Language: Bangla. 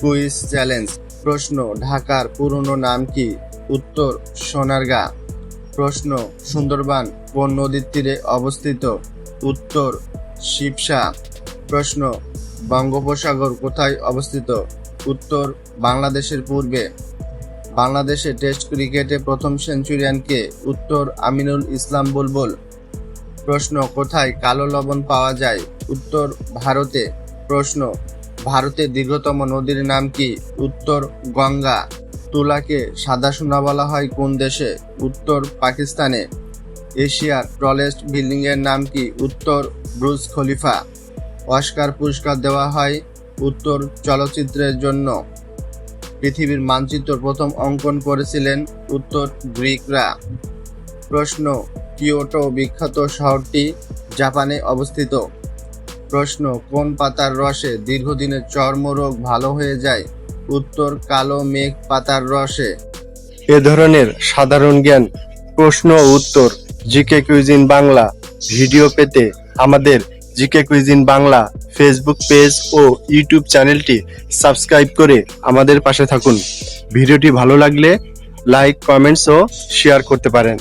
Quiz challenge. প্রশ্ন, ঢাকার পুরনো নাম কি? উত্তর, সোনারগাঁ। প্রশ্ন, সুন্দরবন কোন নদীর তীরে অবস্থিত? উত্তর, শিবসা। প্রশ্ন, বঙ্গোপসাগর কোথায় অবস্থিত? উত্তর, বাংলাদেশের পূর্বে। বাংলাদেশে টেস্ট ক্রিকেটে প্রথম সেঞ্চুরিয়ান কে? উত্তর, আমিনুল ইসলাম বুলবুল। প্রশ্ন, কোথায় কালো লবণ পাওয়া যায়? উত্তর, ভারতে। প্রশ্ন, ভারতের দীর্ঘতম নদীর নাম কি? উত্তর, গঙ্গা। তুলাকে সাদা সোনা বলা হয় কোন দেশে? উত্তর, পাকিস্তানে। এশিয়ার টলেস্ট বিল্ডিং এর নাম কি? উত্তর, বুর্জ খলিফা। অস্কার পুরস্কার দেওয়া হয়? উত্তর, চলচ্চিত্রের জন্য। পৃথিবীর মানচিত্র প্রথম অঙ্কন করেছিলেন? উত্তর, গ্রিকরা। প্রশ্ন, কিয়োটো বিখ্যাত শহরটি জাপানে অবস্থিত। প্রশ্ন, কোন পাতার রসে দীর্ঘদিনের চর্মরোগ ভালো হয়ে যায়? উত্তর, কালো মেঘ পাতার রসে। এ ধরনের সাধারণ জ্ঞান প্রশ্ন ও উত্তর জিকে কুইজিন বাংলা ভিডিও পেতে আমাদের জিকে কুইজিন বাংলা ফেসবুক পেজ ও ইউটিউব চ্যানেলটি সাবস্ক্রাইব করে আমাদের পাশে থাকুন। ভিডিওটি ভালো লাগলে লাইক, কমেন্টস ও শেয়ার করতে পারেন।